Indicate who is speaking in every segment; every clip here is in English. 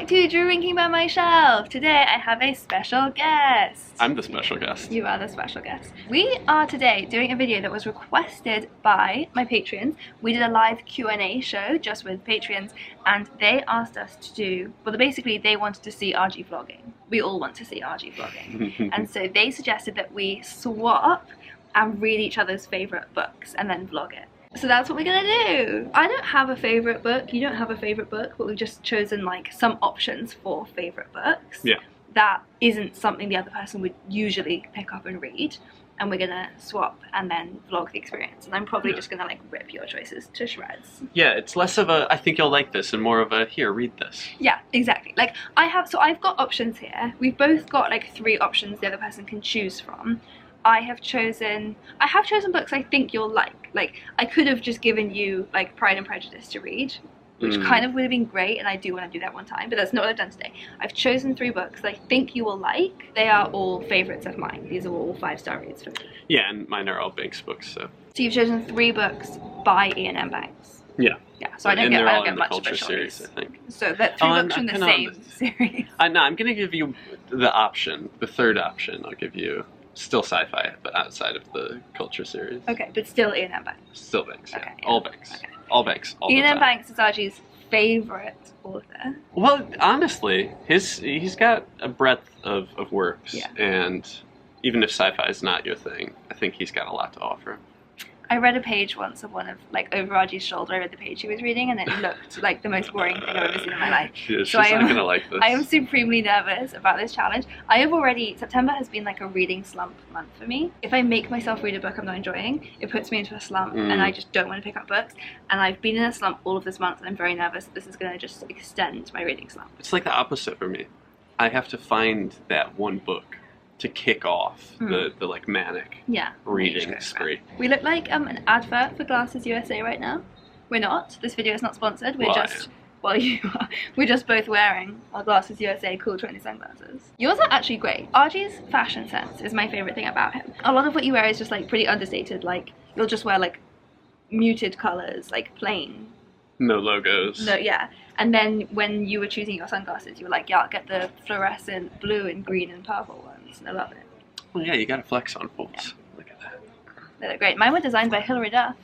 Speaker 1: back to Drinking by My Shelf. Today I have a special guest.
Speaker 2: I'm the special guest.
Speaker 1: You are the special guest. We are today doing a video that was requested by my Patreons. We did a live Q&A show just with Patreons, and they asked us to do, well, basically they wanted to see RG vlogging. We all want to see RG vlogging. And so they suggested that we swap and read each other's favourite books and then vlog it. So that's what we're gonna do. I don't have a favourite book, you don't have a favourite book, but we've just chosen like some options for favourite books.
Speaker 2: Yeah.
Speaker 1: That isn't something the other person would usually pick up and read. And we're gonna swap and then vlog the experience. And I'm probably just gonna like rip your choices to shreds.
Speaker 2: Yeah, it's less of a, I think you'll like this, and more of a, here, read this.
Speaker 1: Yeah, exactly. Like I've got options here. We've both got like 3 options the other person can choose from. I have chosen books I think you'll like. Like, I could have just given you, like, Pride and Prejudice to read, which kind of would have been great, and I do want to do that one time, but that's not what I've done today. I've chosen 3 books that I think you will like. They are all favourites of mine. These are all 5-star reads for me.
Speaker 2: Yeah, and mine are all Banks books, so.
Speaker 1: So you've chosen 3 books by Iain and Banks.
Speaker 2: Yeah.
Speaker 1: Yeah, so I don't get much of a choice.
Speaker 2: Series, I think.
Speaker 1: So that 3 books from the same series.
Speaker 2: No, I'm going to give you the option, the 3rd option. I'll give you still sci-fi, but outside of the culture series.
Speaker 1: Okay, but still Iain and Banks.
Speaker 2: Still Banks, yeah.
Speaker 1: Okay, yeah.
Speaker 2: All Banks. Okay. All Banks, all
Speaker 1: Iain
Speaker 2: the time.
Speaker 1: and Banks is RG's favourite author.
Speaker 2: Well, honestly, he's got a breadth of works,
Speaker 1: yeah.
Speaker 2: And even if sci-fi is not your thing, I think he's got a lot to offer.
Speaker 1: I read a page once of one of, like, over RG's shoulder. I read the page he was reading, and it looked like the most boring thing I've ever seen in my life.
Speaker 2: Yeah, she's not gonna like this.
Speaker 1: I am supremely nervous about this challenge. September has been like a reading slump month for me. If I make myself read a book I'm not enjoying, it puts me into a slump, and I just don't want to pick up books. And I've been in a slump all of this month, and I'm very nervous that this is gonna just extend my reading slump.
Speaker 2: It's like the opposite for me. I have to find that one book to kick off the like manic reading spree.
Speaker 1: We look like an advert for Glasses USA right now. We're not. This video is not sponsored. We're we're just both wearing our Glasses USA cool trendy sunglasses. Yours are actually great. RG's fashion sense is my favourite thing about him. A lot of what you wear is just like pretty understated. Like you'll just wear like muted colours, like plain.
Speaker 2: No logos.
Speaker 1: No, yeah. And then when you were choosing your sunglasses, you were like, yeah, I'll get the fluorescent blue and green and purple ones. I love it.
Speaker 2: Well, yeah, you gotta flex on fools. Yeah. Look at that.
Speaker 1: They look great. Mine were designed by Hilary Duff.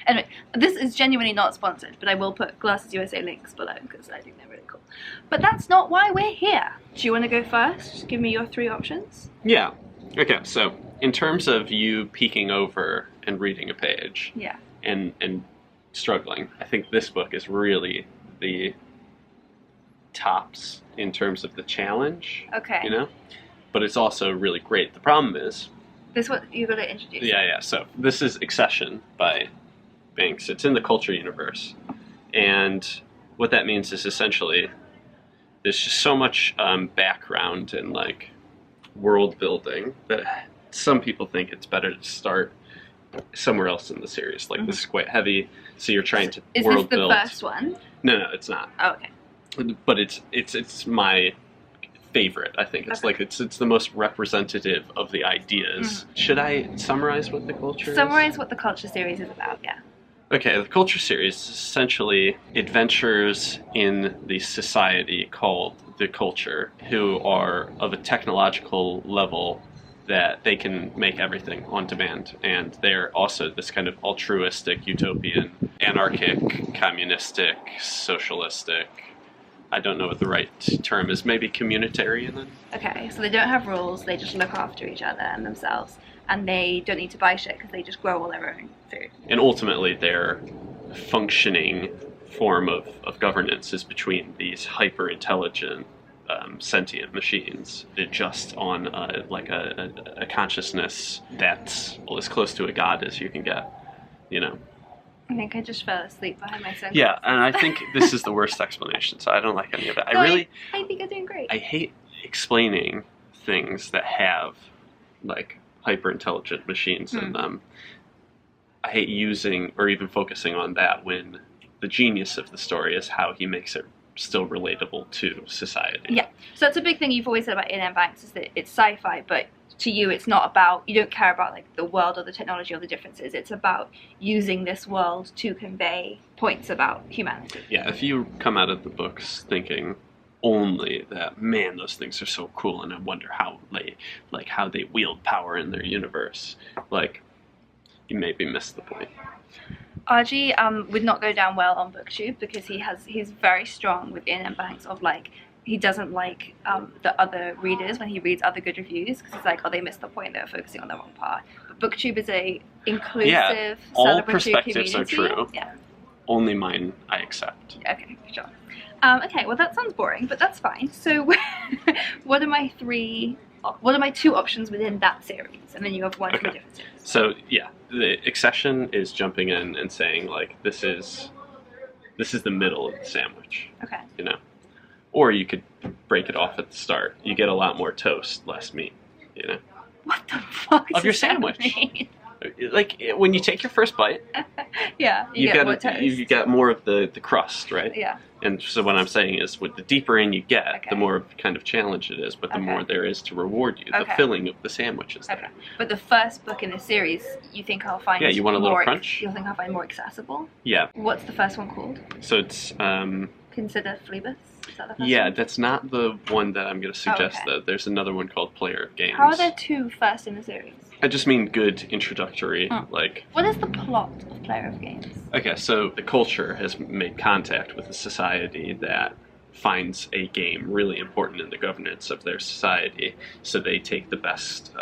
Speaker 1: Anyway, this is genuinely not sponsored, but I will put Glasses USA links below because I think they're really cool. But that's not why we're here. Do you want to go first? Just give me your 3 options.
Speaker 2: Yeah. Okay, so in terms of you peeking over and reading a page,
Speaker 1: yeah,
Speaker 2: and struggling, I think this book is really the tops in terms of the challenge.
Speaker 1: Okay.
Speaker 2: You know? But it's also really great. The problem is...
Speaker 1: This is what you got to introduce.
Speaker 2: Yeah. So this is Accession by Banks. It's in the culture universe. And what that means is essentially there's just so much background and like world building that some people think it's better to start somewhere else in the series. Like this is quite heavy, so you're trying to world build.
Speaker 1: Is this the first one?
Speaker 2: No, it's not.
Speaker 1: Oh, okay.
Speaker 2: But it's my favorite. I think it's like it's the most representative of the ideas. Should I summarize what the culture?
Speaker 1: Summarize what the culture series is about. Yeah.
Speaker 2: Okay, the culture series is essentially adventures in the society called the culture, who are of a technological level that they can make everything on demand, and they're also this kind of altruistic, utopian, anarchic, communistic, socialistic, I don't know what the right term is, maybe communitarian then? Okay,
Speaker 1: so they don't have rules, they just look after each other and themselves, and they don't need to buy shit because they just grow all their own food.
Speaker 2: And ultimately their functioning form of governance is between these hyper-intelligent sentient machines that just on like a consciousness that's as close to a god as you can get, you know.
Speaker 1: I think I just fell asleep behind my sunglasses.
Speaker 2: Yeah, and I think this is the worst explanation, so I don't like any of it.
Speaker 1: I think you're doing great.
Speaker 2: I hate explaining things that have like hyper-intelligent machines in them. I hate using or even focusing on that when the genius of the story is how he makes it still relatable to society.
Speaker 1: Yeah, so that's a big thing you've always said about Iain and Banks, is that it's sci-fi, but to you it's not about, you don't care about like the world or the technology or the differences, it's about using this world to convey points about humanity.
Speaker 2: Yeah, if you come out of the books thinking only that, man, those things are so cool, and I wonder how they wield power in their universe. Like, you maybe missed the point.
Speaker 1: RG would not go down well on BookTube because he's very strong with Iain and Banks of like, he doesn't like the other readers when he reads other good reviews because he's like, oh, they missed the point, they're focusing on the wrong part. But BookTube is a inclusive,
Speaker 2: all
Speaker 1: celebratory
Speaker 2: perspectives
Speaker 1: community.
Speaker 2: are true.
Speaker 1: Yeah.
Speaker 2: Only mine I accept.
Speaker 1: Okay, sure. Okay, well that sounds boring, but that's fine. So what are my two options within that series? And then you have one from a different series.
Speaker 2: So yeah, the Accession is jumping in and saying like, this is the middle of the sandwich.
Speaker 1: Okay.
Speaker 2: You know? Or you could break it off at the start. You get a lot more toast, less meat, you know?
Speaker 1: What the fuck
Speaker 2: of your sandwich.
Speaker 1: Mean?
Speaker 2: Like, when you take your first bite,
Speaker 1: yeah, you get more toast.
Speaker 2: You get more of the crust, right?
Speaker 1: Yeah.
Speaker 2: And so what I'm saying is, with the deeper in you get, the more kind of challenge it is, but the more there is to reward you. The filling of the sandwich is there.
Speaker 1: But the first book in the series, you think I'll find
Speaker 2: you want a little crunch?
Speaker 1: You think I'll find more accessible?
Speaker 2: Yeah.
Speaker 1: What's the first one called?
Speaker 2: So it's...
Speaker 1: Consider Phlebas? Is that the first
Speaker 2: yeah,
Speaker 1: one?
Speaker 2: that's not the one that I'm going to suggest, though. There's another one called Player of Games.
Speaker 1: How are there two first in the series?
Speaker 2: I just mean good introductory, like...
Speaker 1: What is the plot of Player of Games?
Speaker 2: Okay, so the culture has made contact with a society that finds a game really important in the governance of their society, so they take the best,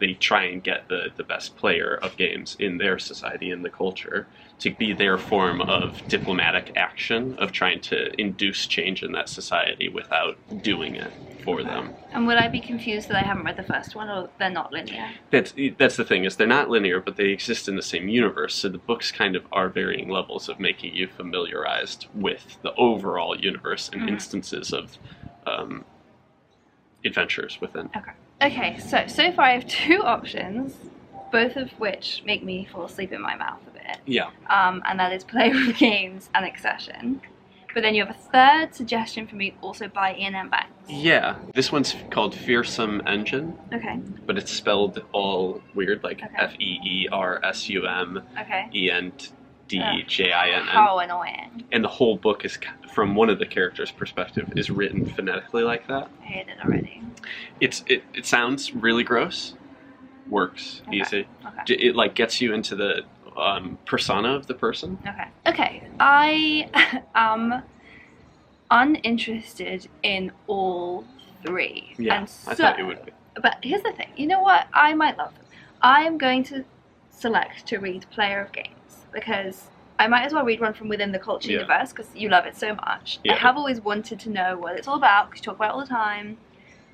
Speaker 2: they try and get the best player of games in their society, in the culture, to be their form of diplomatic action, of trying to induce change in that society without doing it for them.
Speaker 1: And would I be confused that I haven't read the first one, or they're not linear?
Speaker 2: That's the thing, is they're not linear, but they exist in the same universe, so the books kind of are varying levels of making you familiarized with the overall universe and instances of adventures within.
Speaker 1: Okay, so far I have two options, both of which make me fall asleep in my mouth a bit.
Speaker 2: Yeah.
Speaker 1: And that is Player of Games and Accession. But then you have a third suggestion for me, also by Iain and Banks.
Speaker 2: Yeah, this one's called Fearsome Engine.
Speaker 1: Okay.
Speaker 2: But it's spelled all weird, like Feersum.
Speaker 1: Okay.
Speaker 2: ENDJINN.
Speaker 1: How annoying.
Speaker 2: And the whole book is, from one of the characters' perspective, is written phonetically like that.
Speaker 1: I hate it already.
Speaker 2: It sounds really gross. Works easy.
Speaker 1: Okay.
Speaker 2: It like gets you into the persona of the person.
Speaker 1: Okay. I am uninterested in all three.
Speaker 2: Yeah,
Speaker 1: and
Speaker 2: I thought you would be.
Speaker 1: But here's the thing. You know what? I might love them. I am going to select to read Player of Games because I might as well read one from within the culture universe because you love it so much. I have always wanted to know what it's all about because you talk about it all the time.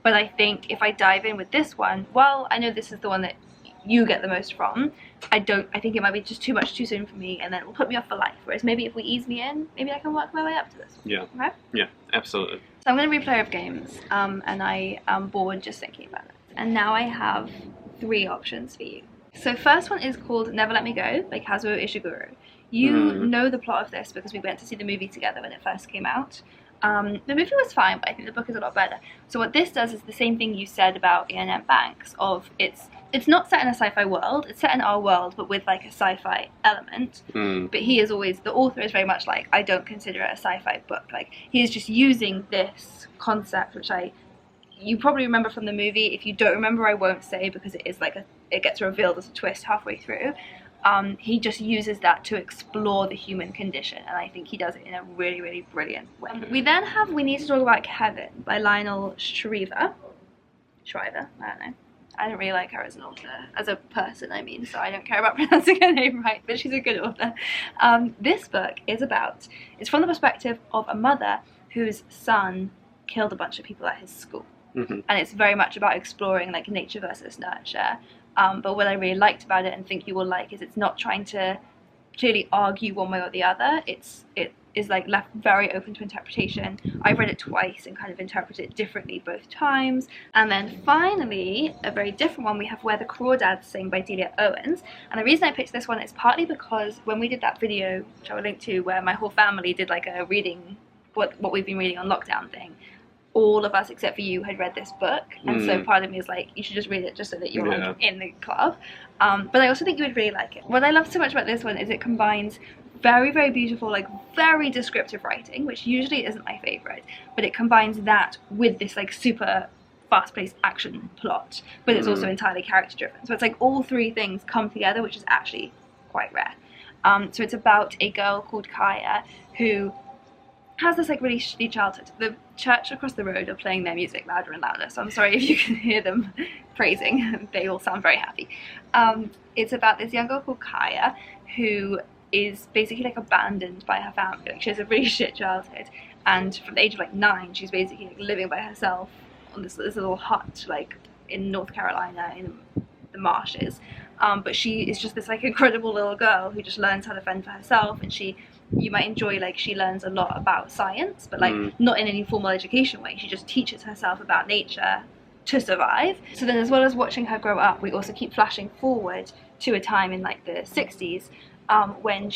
Speaker 1: But I think if I dive in with this one, well, I know this is the one that you get the most from. I think it might be just too much too soon for me, and then it will put me off for life. Whereas maybe if we ease me in, maybe I can work my way up to this one.
Speaker 2: Yeah.
Speaker 1: Okay?
Speaker 2: Yeah, absolutely.
Speaker 1: So I'm going to read Player of Games, and I am bored just thinking about it. And now I have three options for you. So first one is called Never Let Me Go by Kazuo Ishiguro. You know the plot of this because we went to see the movie together when it first came out. The movie was fine, but I think the book is a lot better. So what this does is the same thing you said about Iain and Banks, of it's not set in a sci-fi world, it's set in our world, but with like a sci-fi element. But he is always, the author is very much like, I don't consider it a sci-fi book. Like, he is just using this concept, which you probably remember from the movie. If you don't remember, I won't say because it is like it gets revealed as a twist halfway through. He just uses that to explore the human condition, and I think he does it in a really, really brilliant way. We then have We Need to Talk About Kevin by Lionel Shriver. I don't know. I don't really like her as an author, as a person, I mean, so I don't care about pronouncing her name right, but she's a good author. This book is it's from the perspective of a mother whose son killed a bunch of people at his school. And it's very much about exploring like nature versus nurture. But what I really liked about it and think you will like is it's not trying to clearly argue one way or the other. It is like left very open to interpretation. I've read it twice and kind of interpreted it differently both times. And then finally, a very different one, we have Where the Crawdads Sing by Delia Owens. And the reason I picked this one is partly because when we did that video, which I will link to, where my whole family did like a reading, what we've been reading on lockdown thing, all of us except for you had read this book, and so part of me is like, you should just read it just so that you're like in the club. But I also think you would really like it. What I love so much about this one is it combines very, very beautiful, like very descriptive writing, which usually isn't my favourite, but it combines that with this like super fast-paced action plot, but it's also entirely character-driven. So it's like all three things come together, which is actually quite rare. So it's about a girl called Kaya who has this like really shitty childhood. The church across the road are playing their music louder and louder, so I'm sorry if you can hear them praising. They all sound very happy. It's about this young girl called Kaya who is basically like abandoned by her family. Like she has a really shit childhood, and from the age of like 9 she's basically like living by herself on this little hut like in North Carolina in the marshes. But she is just this like incredible little girl who just learns how to fend for herself, and you might enjoy like she learns a lot about science, but like not in any formal education way. She just teaches herself about nature to survive. So then, as well as watching her grow up, we also keep flashing forward to a time in like the 60s when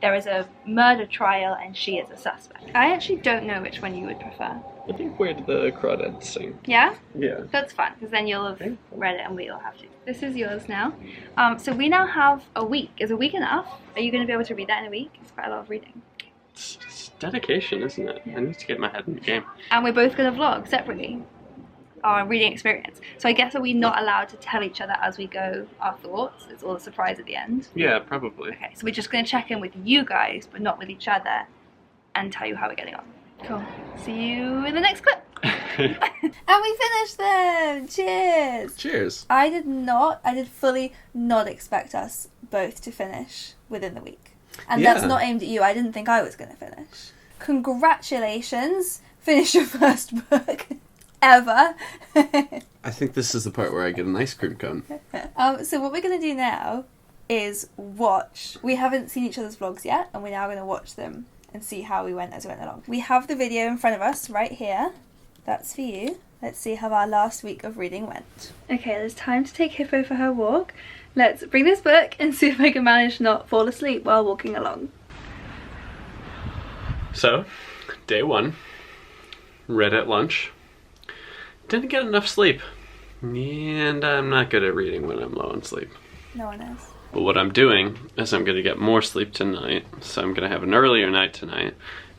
Speaker 1: there is a murder trial and she is a suspect. I actually don't know which one you would prefer.
Speaker 2: I think where the Crawdads sing.
Speaker 1: Yeah?
Speaker 2: Yeah.
Speaker 1: That's fun, because then you'll have read it and we'll have to. This is yours now. So we now have a week. Is a week enough? Are you going to be able to read that in a week? It's quite a lot of reading.
Speaker 2: It's dedication, isn't it? I need to get my head in the game.
Speaker 1: And we're both going to vlog separately our reading experience. So I guess, are we not allowed to tell each other as we go our thoughts? It's all a surprise at the end.
Speaker 2: Yeah, probably.
Speaker 1: Okay, so we're just going to check in with you guys, but not with each other, and tell you how we're getting on. Cool. See you in the next clip. And we finished them! Cheers!
Speaker 3: Cheers.
Speaker 1: I did fully not expect us both to finish within the week. And that's not aimed at you. I didn't think I was going to finish. Congratulations! Finish your first book ever.
Speaker 3: I think this is the part where I get an ice cream cone.
Speaker 1: So what we're going to do now is watch. We haven't seen each other's vlogs yet, and we're now going to watch them and see how we went as we went along. We have the video in front of us right here. That's for you. Let's see how our last week of reading went. Okay, it's time to take Hippo for her walk. Let's bring this book and see if I can manage not fall asleep while walking along.
Speaker 2: So, day 1, read at lunch. Didn't get enough sleep. And I'm not good at reading when I'm low on sleep.
Speaker 1: No one is.
Speaker 2: But what I'm doing is I'm going to get more sleep tonight. So I'm going to have an earlier night tonight.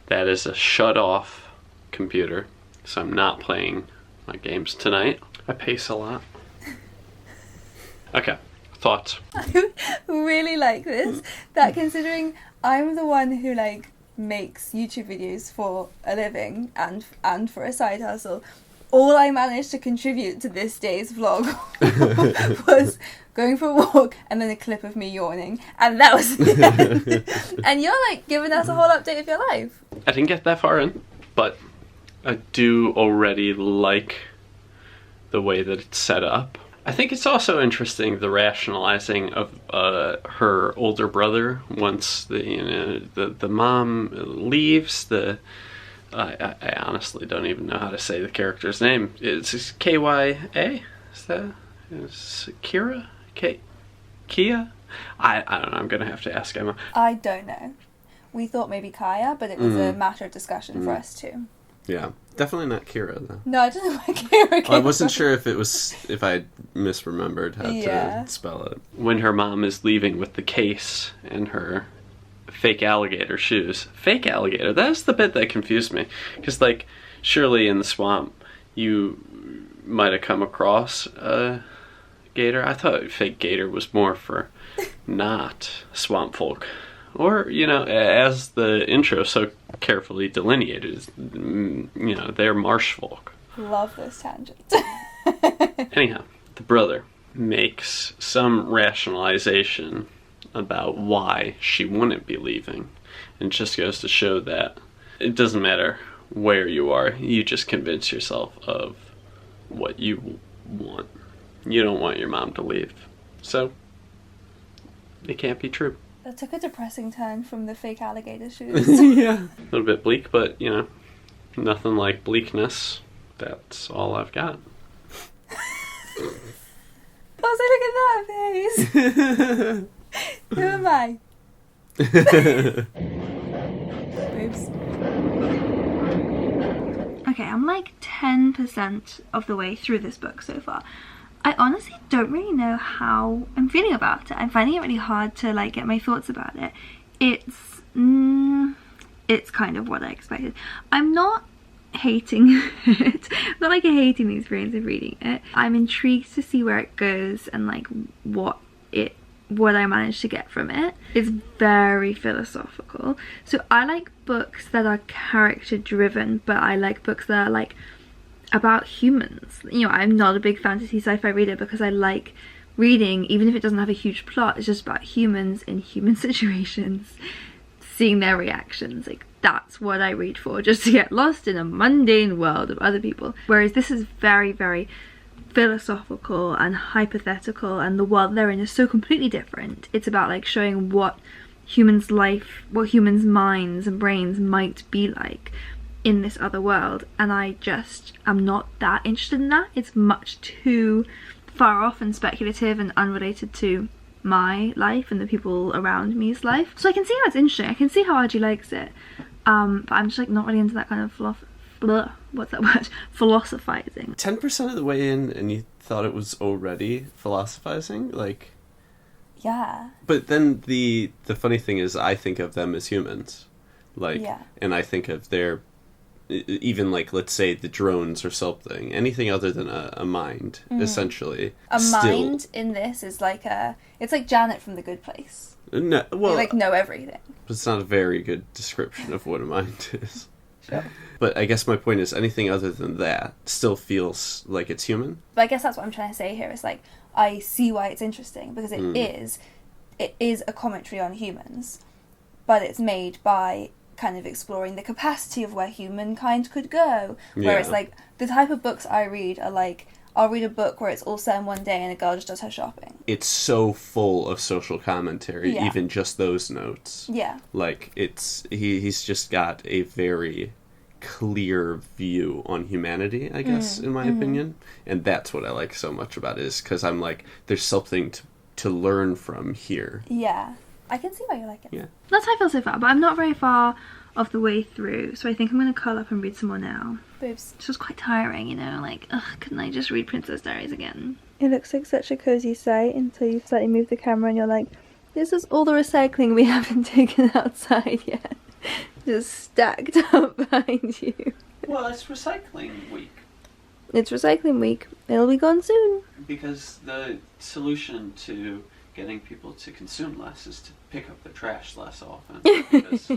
Speaker 2: That is a shut off computer. So I'm not playing my games tonight. I pace a lot. Okay, thoughts?
Speaker 1: I really like this. That considering I'm the one who like makes YouTube videos for a living and for a side hustle, all I managed to contribute to this day's vlog was going for a walk and then a clip of me yawning, and that was it. And you're like giving us a whole update of your life.
Speaker 2: I didn't get that far in, but I do already like the way that it's set up. I think it's also interesting the rationalizing of her older brother once the mom leaves. I honestly don't even know how to say the character's name. It's K-Y-A? Is Kira? Kia? I don't know. I'm going to have to ask Emma.
Speaker 1: I don't know. We thought maybe Kaya, but it was a matter of discussion for us too.
Speaker 3: Yeah, definitely not Kira though.
Speaker 1: No, I don't know why Kira came
Speaker 3: I wasn't sure if I misremembered how to spell it.
Speaker 2: When her mom is leaving with the case and her fake alligator shoes. Fake alligator, that's the bit that confused me. Because, like, surely in the swamp you might have come across a gator. I thought fake gator was more for not swamp folk. Or, you know, as the intro so carefully delineated, you know, they're marsh folk.
Speaker 1: Love this tangent.
Speaker 2: Anyhow, the brother makes some rationalization about why she wouldn't be leaving. And just goes to show that it doesn't matter where you are, you just convince yourself of what you want. You don't want your mom to leave. So, it can't be true.
Speaker 1: That took a depressing turn from the fake alligator shoes.
Speaker 3: Yeah.
Speaker 2: A little bit bleak, but, you know, nothing like bleakness. That's all I've got.
Speaker 1: Also, look at that face. Who am I? Boobs. Okay, I'm like 10% of the way through this book so far. I honestly don't really know how I'm feeling about it. I'm finding it really hard to like get my thoughts about it. It's it's kind of what I expected. I'm not hating it. Not like hating the experience of reading it. I'm intrigued to see where it goes and like what I managed to get from it. It's very philosophical. So I like books that are character driven, but I like books that are like about humans. You know, I'm not a big fantasy sci-fi reader because I like reading, even if it doesn't have a huge plot, it's just about humans in human situations, seeing their reactions. Like, that's what I read for, just to get lost in a mundane world of other people. Whereas this is very, very philosophical and hypothetical, and the world they're in is so completely different. It's about like showing what humans' minds and brains might be like in this other world, and I just am not that interested in that. It's much too far off and speculative and unrelated to my life and the people around me's life. So I can see how it's interesting, I can see how Archie likes it, but I'm just like not really into that kind of philosophizing.
Speaker 3: 10% of the way in and you thought it was already philosophizing? Like,
Speaker 4: yeah.
Speaker 3: But then the funny thing is I think of them as humans. Like, yeah. And I think of their, even like, let's say the drones or something, anything other than a mind, essentially.
Speaker 4: Mind in this is like it's like Janet from The Good Place.
Speaker 3: No, well,
Speaker 4: you like know everything.
Speaker 3: But it's not a very good description of what a mind is.
Speaker 4: Sure.
Speaker 3: But I guess my point is anything other than that still feels like it's human.
Speaker 4: But I guess that's what I'm trying to say here. Is like, I see why it's interesting, because it is a commentary on humans, but it's made by kind of exploring the capacity of where humankind could go. Whereas like the type of books I read are like, I'll read a book where it's all set in one day and a girl just does her shopping. It's
Speaker 3: so full of social commentary, even just those notes.
Speaker 4: Yeah.
Speaker 3: Like, he's just got a very clear view on humanity, I guess, in my opinion. And that's what I like so much about it, is because I'm like, there's something to learn from here.
Speaker 4: Yeah. I can see why you like it.
Speaker 3: Yeah.
Speaker 1: That's how I feel so far, but I'm not very far of the way through, so I think I'm going to curl up and read some more now.
Speaker 4: Boobs.
Speaker 1: It's just quite tiring, you know, like, ugh, couldn't I just read Princess Diaries again?
Speaker 4: It looks like such a cozy sight until you slightly move the camera and you're like, this is all the recycling we haven't taken outside yet. Just stacked up behind you.
Speaker 2: Well, it's recycling week.
Speaker 4: It's recycling week. It'll be gone soon.
Speaker 2: Because the solution to getting people to consume less is to pick up the trash less often. Because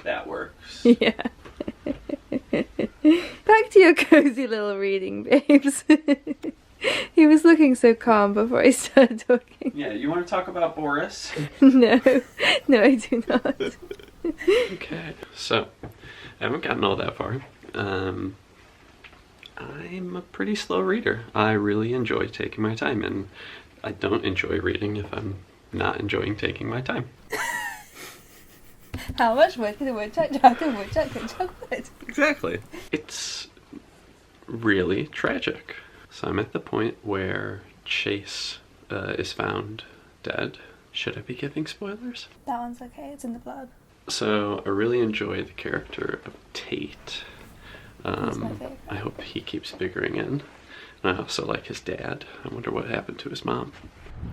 Speaker 2: that works.
Speaker 4: Yeah. Back to your cozy little reading, babes. He was looking so calm before I started talking.
Speaker 2: Yeah, you want to talk about Boris?
Speaker 4: No, I do not.
Speaker 2: Okay, so I haven't gotten all that far. I'm a pretty slow reader. I really enjoy taking my time, and I don't enjoy reading if I'm not enjoying taking my time.
Speaker 4: How much wood could a woodchuck chuck? A woodchuck could chuck wood.
Speaker 3: Exactly.
Speaker 2: It's really tragic. So I'm at the point where Chase is found dead. Should I be giving spoilers?
Speaker 4: That one's okay, it's in the blurb.
Speaker 2: So I really enjoy the character of Tate.
Speaker 4: He's my favorite.
Speaker 2: I hope he keeps figuring in. And I also like his dad. I wonder what happened to his mom.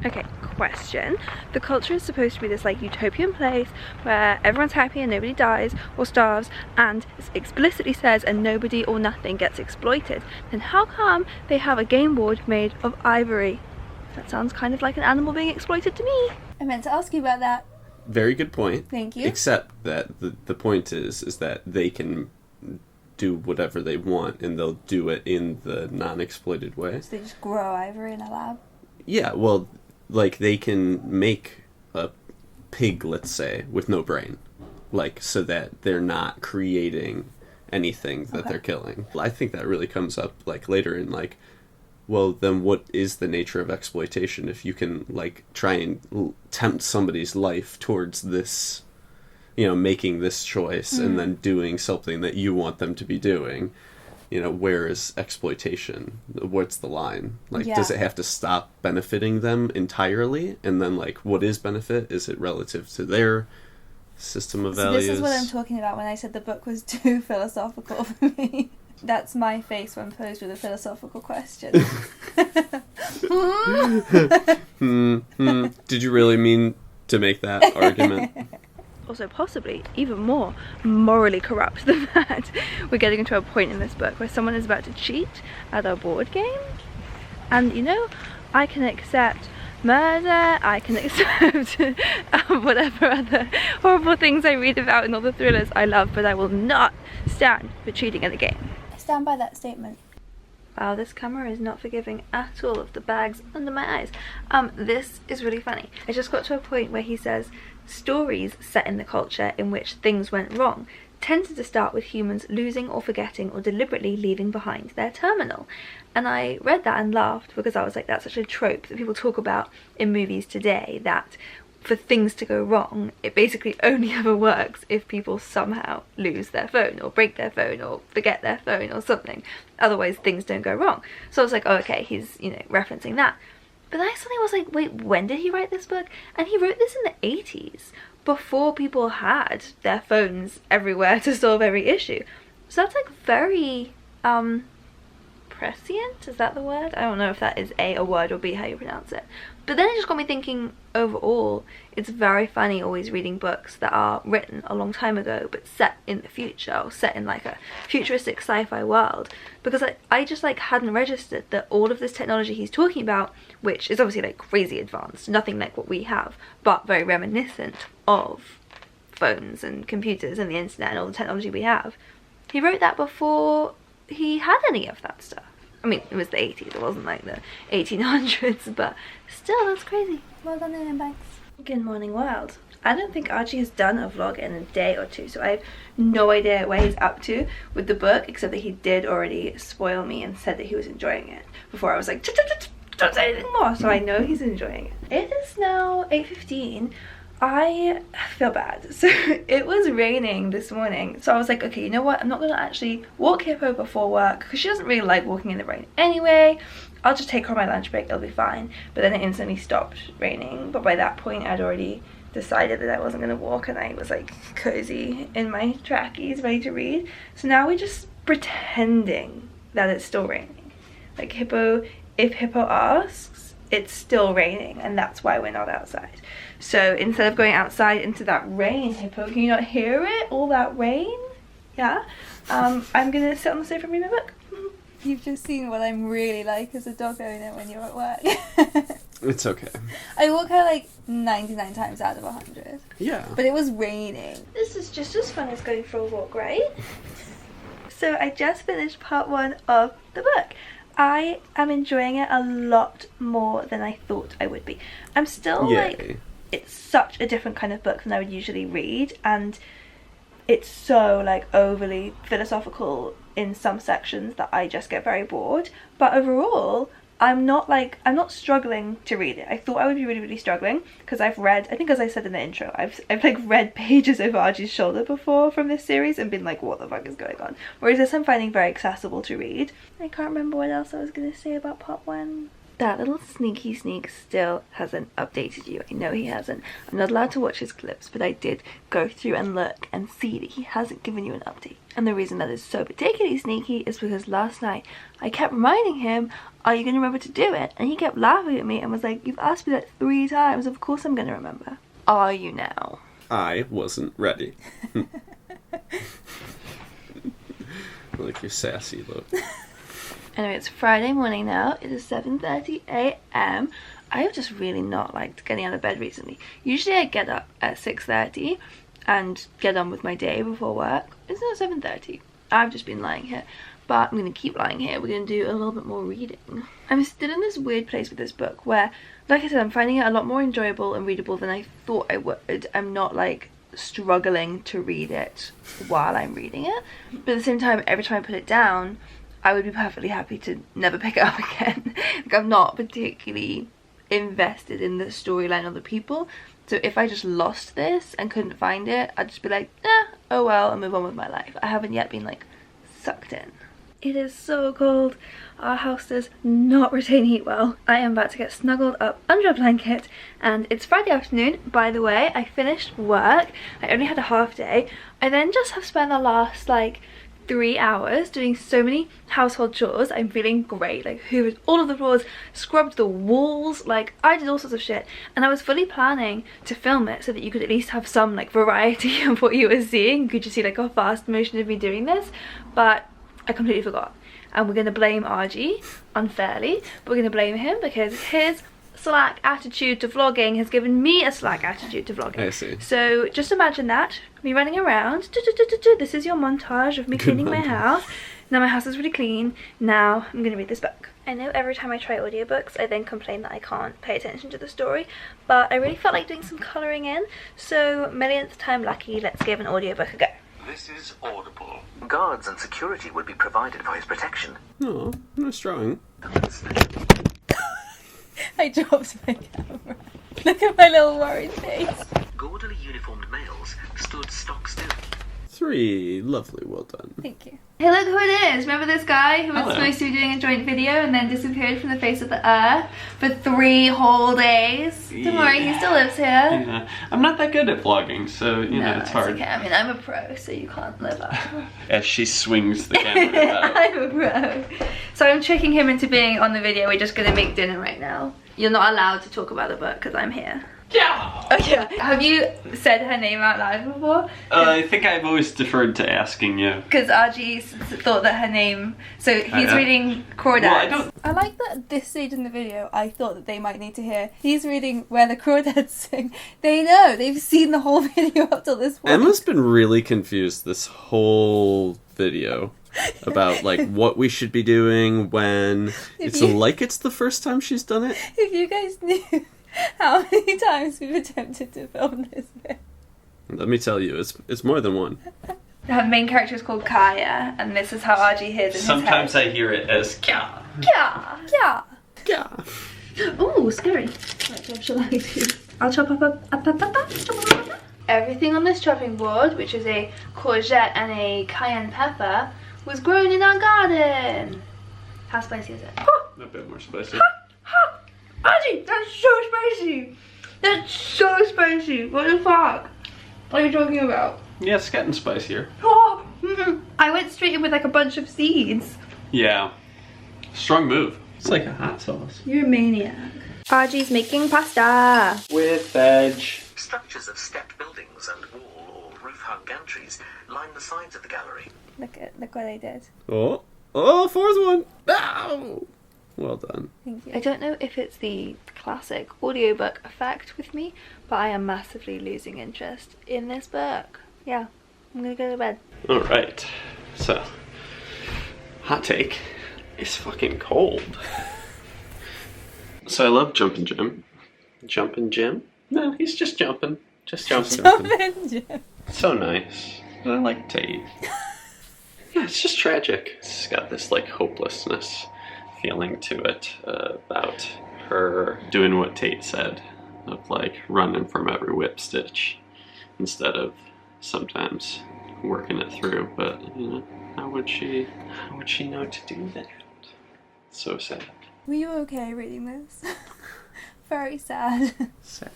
Speaker 1: Okay, question. The culture is supposed to be this like utopian place where everyone's happy and nobody dies or starves, and it explicitly says and nobody or nothing gets exploited. Then how come they have a game board made of ivory? That sounds kind of like an animal being exploited to me.
Speaker 4: I meant to ask you about that.
Speaker 3: Very good point.
Speaker 4: Thank you.
Speaker 3: Except that the point is that they can do whatever they want, and they'll do it in the non-exploited way.
Speaker 4: So they just grow ivory in a lab?
Speaker 3: Yeah, well, like, they can make a pig, let's say, with no brain. Like, so that they're not creating anything that they're killing. I think that really comes up, like, later in, like, well, then what is the nature of exploitation if you can, like, try and tempt somebody's life towards this, you know, making this choice and then doing something that you want them to be doing? You know, where is exploitation? What's the line? Like, does it have to stop benefiting them entirely? And then, like, what is benefit? Is it relative to their system of values?
Speaker 4: So this is what I'm talking about when I said the book was too philosophical for me. That's my face when posed with a philosophical question.
Speaker 3: Did you really mean to make that argument?
Speaker 1: also possibly even more morally corrupt than that. We're getting into a point in this book where someone is about to cheat at a board game, and you know, I can accept murder, I can accept whatever other horrible things I read about in all the thrillers I love, but I will not stand for cheating at a game.
Speaker 4: I stand by that statement.
Speaker 1: Wow, this camera is not forgiving at all of the bags under my eyes. This is really funny. I just got to a point where he says, stories set in the culture in which things went wrong tended to start with humans losing or forgetting or deliberately leaving behind their terminal. And I read that and laughed, because I was like, that's such a trope that people talk about in movies today, that for things to go wrong, it basically only ever works if people somehow lose their phone or break their phone or forget their phone or something. Otherwise things don't go wrong. So I was like, oh, okay, he's, you know, referencing that. But then I suddenly was like, wait, when did he write this book? And he wrote this in the 80s, before people had their phones everywhere to solve every issue. So that's like very prescient, is that the word? I don't know if that is a word or B how you pronounce it. But then it just got me thinking, overall, it's very funny always reading books that are written a long time ago but set in the future, or set in like a futuristic sci-fi world, because I just like hadn't registered that all of this technology he's talking about, which is obviously like crazy advanced, nothing like what we have, but very reminiscent of phones and computers and the internet and all the technology we have, he wrote that before he had any of that stuff. I mean, it was the 80s, it wasn't like the 1800s, but still, that's crazy.
Speaker 4: Well done, Iain Banks.
Speaker 1: Good morning, world. I don't think Archie has done a vlog in a day or two, so I have no idea where he's up to with the book, except that he did already spoil me and said that he was enjoying it before I was like, don't say anything more, so I know he's enjoying it. It is now 8:15. I feel bad. So it was raining this morning, so I was like, okay, you know what, I'm not gonna actually walk Hippo before work because she doesn't really like walking in the rain anyway. I'll just take her on my lunch break, it'll be fine. But then it instantly stopped raining, but by that point I'd already decided that I wasn't gonna walk, and I was like cozy in my trackies ready to read. So now we're just pretending that it's still raining. Like Hippo, if Hippo asks, it's still raining, and that's why we're not outside. So instead of going outside into that rain, Hippo, can you not hear it? All that rain? Yeah? I'm gonna sit on the sofa and read my book.
Speaker 4: You've just seen what I'm really like as a dog owner when you're at work.
Speaker 3: It's okay.
Speaker 4: I walk her like 99 times out of 100.
Speaker 3: Yeah.
Speaker 4: But it was raining.
Speaker 1: This is just as fun as going for a walk, right? So I just finished part 1 of the book. I am enjoying it a lot more than I thought I would be. I'm still like, it's such a different kind of book than I would usually read, and it's so like overly philosophical in some sections that I just get very bored. But overall, I'm not struggling to read it. I thought I would be really struggling, because I've read, I think as I said in the intro, I've like read pages over Archie's shoulder before from this series and been like, what the fuck is going on? Whereas this I'm finding very accessible to read. I can't remember what else I was gonna say about part 1. That little sneaky sneak still hasn't updated you. I know he hasn't. I'm not allowed to watch his clips, but I did go through and look and see that he hasn't given you an update. And the reason that is so particularly sneaky is because last night I kept reminding him, are you going to remember to do it? And he kept laughing at me and was like, you've asked me that 3 times, of course I'm going to remember. Are you now?
Speaker 3: I wasn't ready. Like your sassy look.
Speaker 1: Anyway, it's Friday morning now. It is 7:30 a.m. I have just really not liked getting out of bed recently. Usually I get up at 6:30 and get on with my day before work. It's not 7:30. I've just been lying here. But I'm going to keep lying here. We're going to do a little bit more reading. I'm still in this weird place with this book where, like I said, I'm finding it a lot more enjoyable and readable than I thought I would. I'm not like struggling to read it while I'm reading it. But at the same time, every time I put it down, I would be perfectly happy to never pick it up again. Like, I'm not particularly invested in the storyline or the people, so if I just lost this and couldn't find it, I'd just be like, oh well, and move on with my life. I haven't yet been like sucked in. It is so cold. Our house does not retain heat well. I am about to get snuggled up under a blanket, and it's Friday afternoon. By the way, I finished work. I only had a half day. I then just have spent the last like 3 hours doing so many household chores. I'm feeling great. Like, hoovered all of the floors, scrubbed the walls, like I did all sorts of shit, and I was fully planning to film it so that you could at least have some like variety of what you were seeing. You could just see like a fast motion of me doing this, but I completely forgot. And we're going to blame RG unfairly, but we're going to blame him because his slack attitude to vlogging has given me a slack attitude to vlogging.
Speaker 3: I see.
Speaker 1: So just imagine that, me running around. This is your montage of me cleaning my house. Now my house is really clean. Now I'm going to read this book. I know every time I try audiobooks I then complain that I can't pay attention to the story, but I really felt like doing some colouring in, so millionth time lucky, let's give an audiobook a go.
Speaker 5: This is Audible. Guards and security would be provided for his protection.
Speaker 3: Oh, nice drawing.
Speaker 4: I dropped my camera. Look at my little worried face.
Speaker 5: Gaudily uniformed males stood stock still.
Speaker 3: 3. Lovely, well done.
Speaker 4: Thank you.
Speaker 1: Hey, look who it is! Remember this guy who was
Speaker 2: Hello.
Speaker 1: supposed to be doing a joint video and then disappeared from the face of the earth for 3 whole days? Don't worry, he still lives here.
Speaker 2: Yeah. I'm not that good at vlogging, so you know it's hard.
Speaker 1: Okay. I mean, I'm a pro, so you can't live up.
Speaker 2: As she swings the camera about.
Speaker 1: I'm a pro. So I'm tricking him into being on the video. We're just gonna make dinner right now. You're not allowed to talk about the book because I'm here.
Speaker 2: Yeah.
Speaker 1: Oh yeah. Have you said her name out loud before?
Speaker 2: I think I've always deferred to asking you.
Speaker 1: Because RG thought that her name. So he's reading Crawdads.
Speaker 2: Well, I don't.
Speaker 4: I like that at this stage in the video, I thought that they might need to hear. He's reading Where the Crawdads Sing. They know. They've seen the whole video up till this point.
Speaker 3: Emma's been really confused this whole video about like what we should be doing when it's like it's the first time she's done it.
Speaker 4: If you guys knew how many times we've attempted to film this bit.
Speaker 3: Let me tell you, it's more than one.
Speaker 1: Her main character is called Kaya, and this is how RG hears in
Speaker 2: Sometimes
Speaker 1: his head.
Speaker 2: I hear it as kya.
Speaker 1: Yeah.
Speaker 4: Yeah.
Speaker 3: Yeah.
Speaker 1: Ooh, scary. What job shall I do? I'll chop up. Everything on this chopping board, which is a courgette and a cayenne pepper, was grown in our garden. How spicy is it?
Speaker 2: A bit more spicy.
Speaker 1: RG, that's so spicy. That's so spicy. What the fuck? What are you talking about?
Speaker 2: Yeah, it's getting spicier.
Speaker 1: Oh, I went straight in with like a bunch of seeds.
Speaker 2: Yeah. Strong move. It's like a hot sauce.
Speaker 1: You're a maniac. RG's making pasta.
Speaker 2: With veg.
Speaker 5: Structures of stepped buildings and wall or roof-hung gantries line the sides of the gallery.
Speaker 4: Look what I did.
Speaker 3: Oh, 4th one. Ow! Well done.
Speaker 4: Thank you.
Speaker 1: I don't know if it's the classic audiobook effect with me, but I am massively losing interest in this book. Yeah, I'm gonna go to bed.
Speaker 2: Alright. So, hot take. It's fucking cold. So I love Jumpin' Jim. Jumpin' Jim? No, he's just jumping. Just jumping. So nice. I like Tate. Yeah, it's just tragic. It's got this like hopelessness feeling to it about her doing what Tate said, of like running from every whip stitch instead of sometimes working it through. But you know, how would she know to do that? So sad.
Speaker 4: Were you okay reading this? Very sad.
Speaker 3: Sad.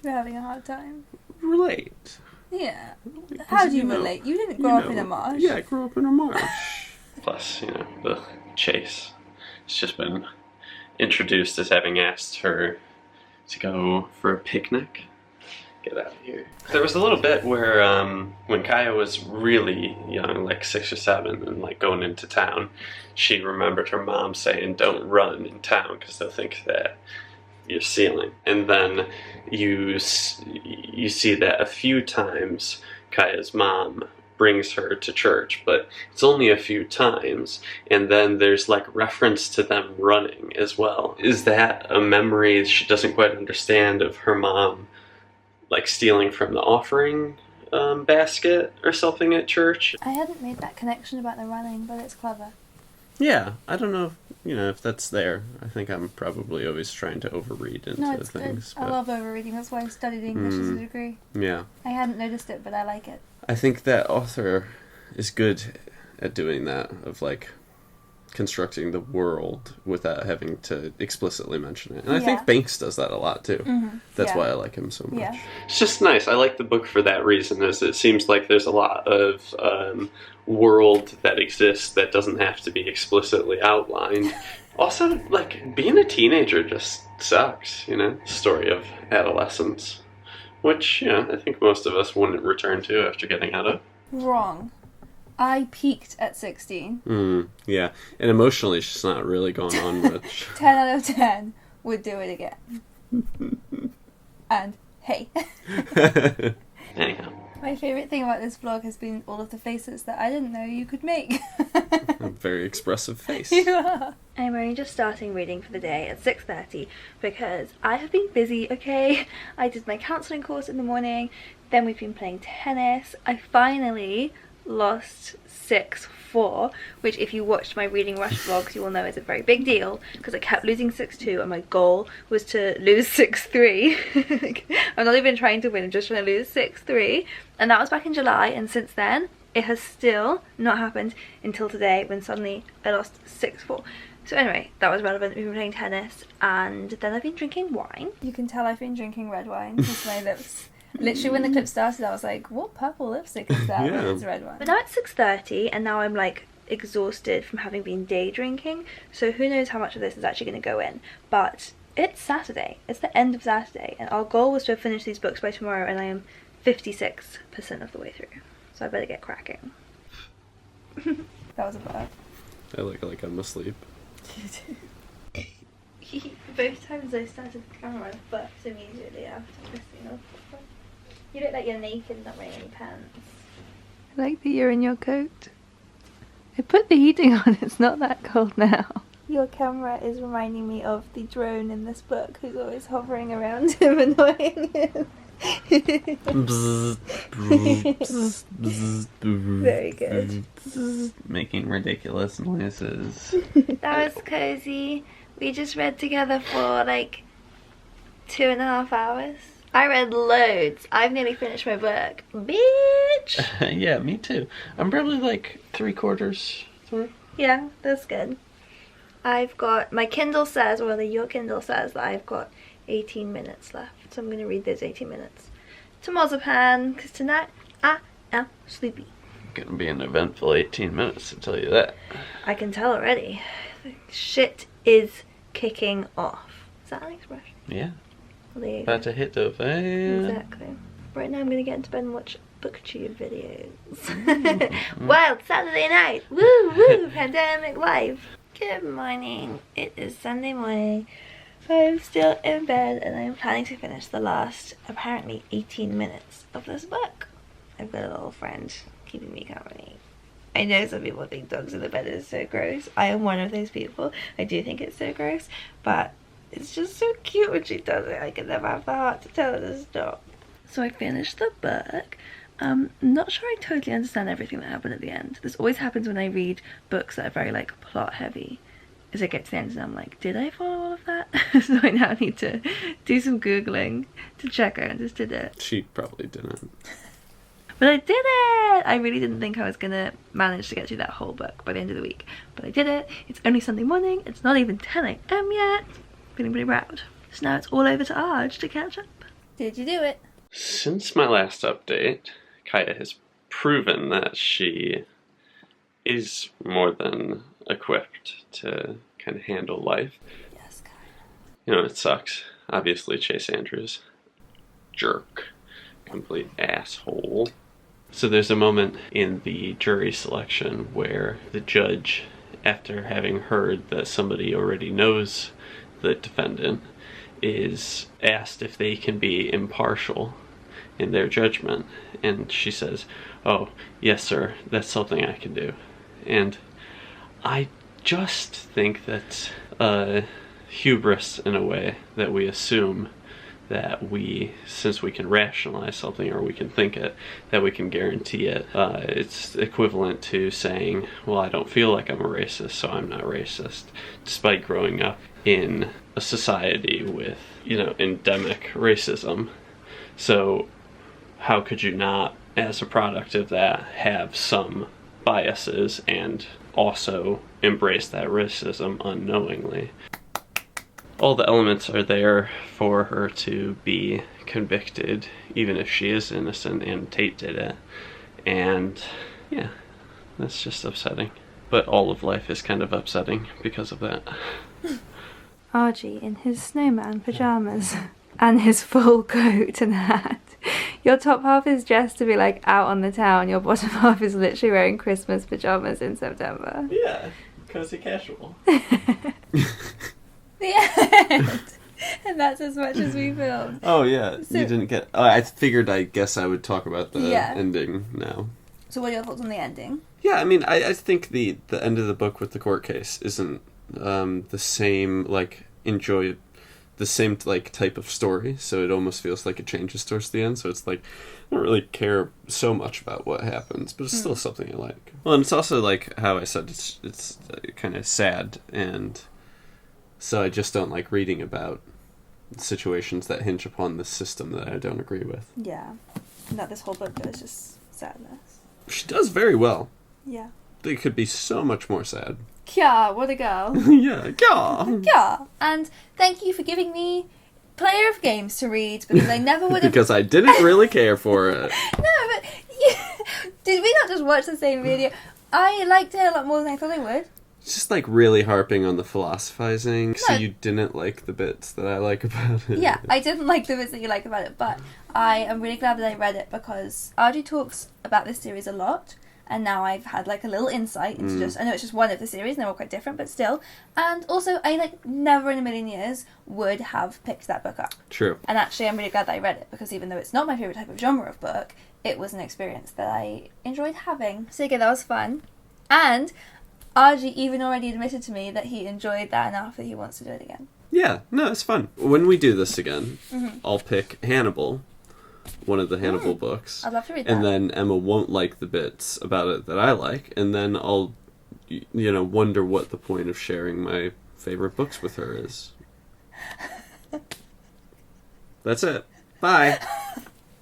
Speaker 4: You're having a hard time.
Speaker 3: Relate.
Speaker 4: Yeah. How do you relate? You didn't grow up in a marsh.
Speaker 3: Yeah, I grew up in a marsh.
Speaker 2: Plus, you know, the chase. It's just been introduced as having asked her to go for a picnic. Get out of here. There was a little bit where when Kaya was really young, like 6 or 7, and like going into town, she remembered her mom saying, "Don't run in town because they'll think that you're stealing." And then you see that a few times Kaya's mom brings her to church, but it's only a few times, and then there's like reference to them running as well. Is that a memory she doesn't quite understand of her mom like stealing from the offering basket or something at church?
Speaker 4: I hadn't made that connection about the running, but it's clever.
Speaker 3: Yeah, I don't know if that's there. I think I'm probably always trying to overread into
Speaker 4: No, it's
Speaker 3: things.
Speaker 4: good. I love overreading. That's why I studied English as a degree.
Speaker 3: Yeah.
Speaker 4: I hadn't noticed it, but I like it.
Speaker 3: I think that author is good at doing that, of like constructing the world without having to explicitly mention it. And I
Speaker 4: Yeah.
Speaker 3: think Banks does that a lot too. That's
Speaker 4: Yeah.
Speaker 3: why I like him so much.
Speaker 4: Yeah.
Speaker 2: It's just nice. I like the book for that reason, as it seems like there's a lot of world that exists that doesn't have to be explicitly outlined. Also, like, being a teenager just sucks, you know? Story of adolescence. Which, you know, I think most of us wouldn't return to after getting out of.
Speaker 4: Wrong. I peaked at 16.
Speaker 3: Yeah, and emotionally, she's not really going on much.
Speaker 4: 10 out of 10 would do it again. And hey.
Speaker 2: Anyhow.
Speaker 4: My favourite thing about this vlog has been all of the faces that I didn't know you could make.
Speaker 3: A very expressive face.
Speaker 4: Yeah.
Speaker 1: I'm only just starting reading for the day at 6:30 because I have been busy, okay? I did my counselling course in the morning, then we've been playing tennis. I finally lost 6-4, which if you watched my Reading Rush vlogs you will know is a very big deal because I kept losing 6-2 and my goal was to lose 6-3. I'm not even trying to win, I'm just trying to lose 6-3, and that was back in July, and since then it has still not happened until today when suddenly I lost 6-4. So anyway, that was relevant. We've been playing tennis and then I've been drinking wine.
Speaker 4: You can tell I've been drinking red wine because my lips... Literally when the clip started I was like, what purple lipstick is that?
Speaker 3: Yeah.
Speaker 4: It's red wine.
Speaker 1: But now it's 6:30 and now I'm like exhausted from having been day drinking, so who knows how much of this is actually going to go in. But it's Saturday, it's the end of Saturday, and our goal was to have finished these books by tomorrow, and I am 56% of the way through, so I better get cracking.
Speaker 4: That was a burp.
Speaker 3: I look like I'm asleep.
Speaker 1: Both times I started the camera I burped immediately after pissing off. You look like you're naked and not wearing any pants. I like that you're in your coat. I put the heating on, it's not that cold now. Your camera is reminding me of the drone in this book who's always hovering around him, annoying him. Very good.
Speaker 3: Making ridiculous noises.
Speaker 1: That was cozy. We just read together for like 2.5 hours. I read loads. I've nearly finished my book. Bitch!
Speaker 2: Yeah, me too. I'm probably like 3/4 through.
Speaker 1: Yeah, that's good. I've got, my Kindle says, or rather your Kindle says that I've got 18 minutes left. So I'm going to read those 18 minutes to Marzipan, because tonight I am sleepy.
Speaker 2: Gonna be an eventful 18 minutes, to tell you that.
Speaker 1: I can tell already. Shit is kicking off. Is that an expression?
Speaker 2: Yeah.
Speaker 1: Well, there you
Speaker 2: About
Speaker 1: go.
Speaker 2: to hit the fan.
Speaker 1: Exactly. Right now I'm going to get into bed and watch booktube videos. Wild Saturday night! Woo woo! Pandemic life! Good morning. It is Sunday morning. I'm still in bed and I'm planning to finish the last, apparently, 18 minutes of this book. I've got a little friend keeping me company. I know some people think dogs in the bed is so gross. I am one of those people. I do think it's so gross, but it's just so cute when she does it. I can never have the heart to tell her to stop. So I finished the book. Not sure I totally understand everything that happened at the end. This always happens when I read books that are very like plot heavy. As I get to the end and I'm like, did I follow all of that? So I now need to do some Googling to check I understood it.
Speaker 3: She probably didn't.
Speaker 1: But I did it! I really didn't think I was gonna manage to get through that whole book by the end of the week. But I did it. It's only Sunday morning. It's not even 10 AM yet. Feeling pretty proud. So now it's all over to Arj to catch up.
Speaker 4: Did you do it?
Speaker 2: Since my last update, Kaya has proven that she is more than equipped to kind of handle life.
Speaker 4: Yes, Kaya.
Speaker 2: You know, it sucks. Obviously, Chase Andrews. Jerk. Complete asshole. So there's a moment in the jury selection where the judge, after having heard that somebody already knows the defendant, is asked if they can be impartial in their judgment. And she says, "Oh, yes, sir, that's something I can do." And I just think that's hubris in a way, that we assume that we, since we can rationalize something or we can think it, that we can guarantee it. It's equivalent to saying, well, I don't feel like I'm a racist, so I'm not racist, despite growing up in a society with, you know, endemic racism. So how could you not, as a product of that, have some biases and also embrace that racism unknowingly. All the elements are there for her to be convicted, even if she is innocent and Tate did it. And yeah, that's just upsetting. But all of life is kind of upsetting because of that.
Speaker 1: Archie in his snowman pyjamas and his full coat and hat. Your top half is dressed to be like out on the town. Your bottom half is literally wearing Christmas pyjamas in September.
Speaker 2: Yeah, cozy casual.
Speaker 4: The end. And that's as much as we filmed.
Speaker 3: Oh yeah,
Speaker 4: So-
Speaker 3: you didn't get. Oh, I figured. I guess I would talk about the
Speaker 4: Yeah.
Speaker 3: ending now.
Speaker 4: So what are your thoughts on the ending?
Speaker 3: Yeah, I mean, I think the end of the book with the court case isn't the same the same like type of story. So it almost feels like it changes towards the end. So it's like I don't really care so much about what happens, but it's still something I like. Well, and it's also like how I said, it's kind of sad, and so I just don't like reading about situations that hinge upon the system that I don't agree with.
Speaker 4: Yeah. That this whole book is just sadness.
Speaker 3: She does very well.
Speaker 4: Yeah.
Speaker 3: They could be so much more sad.
Speaker 4: Kya, what a girl.
Speaker 3: Yeah, yeah.
Speaker 4: Yeah. And thank you for giving me Player of Games to read, because I never would have...
Speaker 3: Because I didn't really care for it.
Speaker 4: No, but... Yeah. Did we not just watch the same video? I liked it a lot more than I thought I would.
Speaker 3: It's just like really harping on the philosophizing, so
Speaker 4: No.
Speaker 3: you didn't like the bits that I like about it.
Speaker 4: Yeah, I didn't like the bits that you like about it, but I am really glad that I read it, because Archie talks about this series a lot, and now I've had like a little insight into just... I know it's just one of the series, and they're all quite different, but still. And also, I like never in a million years would have picked that book up.
Speaker 3: True.
Speaker 4: And actually, I'm really glad that I read it, because even though it's not my favourite type of genre of book, it was an experience that I enjoyed having. So yeah, that was fun. And Archie even already admitted to me that he enjoyed that enough that he wants to do it again.
Speaker 3: Yeah, no, it's fun. When we do this again, I'll pick Hannibal, one of the Hannibal books.
Speaker 4: I'd love to read that.
Speaker 3: And then Emma won't like the bits about it that I like, and then I'll, wonder what the point of sharing my favorite books with her is. That's it. Bye.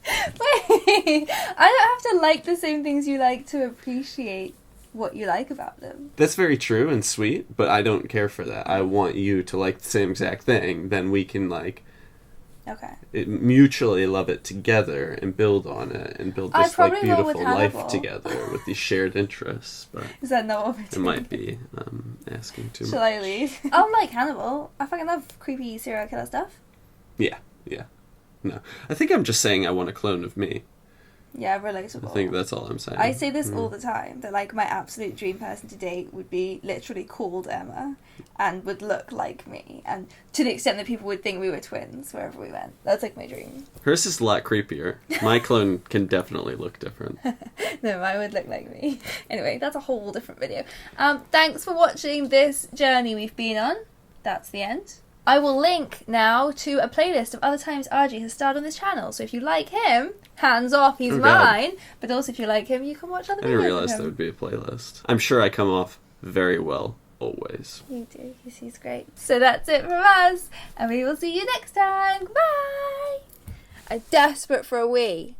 Speaker 4: Wait, I don't have to like the same things you like to appreciate what you like about them.
Speaker 3: That's very true and sweet, but I don't care for that. I want you to like the same exact thing. Then we can
Speaker 4: Okay.
Speaker 3: mutually love it together and build on it and build
Speaker 4: I
Speaker 3: this like
Speaker 4: probably will with
Speaker 3: beautiful life
Speaker 4: Hannibal.
Speaker 3: together with these shared interests. But
Speaker 4: Is that not what we're
Speaker 3: it
Speaker 4: doing?
Speaker 3: might be asking too
Speaker 4: Shall
Speaker 3: much.
Speaker 4: I leave? I'll like Hannibal. I fucking love creepy serial killer stuff.
Speaker 3: Yeah. No, I think I'm just saying I want a clone of me.
Speaker 4: Yeah, relatable.
Speaker 3: I think that's all I'm saying.
Speaker 4: I say this all the time, that like my absolute dream person to date would be literally called Emma and would look like me, and to the extent that people would think we were twins wherever we went. That's like my dream.
Speaker 3: Hers is a lot creepier. My clone can definitely look different.
Speaker 4: No, mine would look like me. Anyway, that's a whole different video. Thanks for watching this journey we've been on. That's the end. I will link now to a playlist of other times Archie has starred on this channel. So if you like him, hands off, he's
Speaker 3: Oh, God.
Speaker 4: mine. But also if you like him, you can watch other
Speaker 3: I
Speaker 4: videos
Speaker 3: didn't
Speaker 4: of
Speaker 3: realize
Speaker 4: him.
Speaker 3: there would be a playlist. I'm sure I come off very well, always.
Speaker 4: You do. He's great. So that's it from us, and we will see you next time. Bye. I'm desperate for a wee.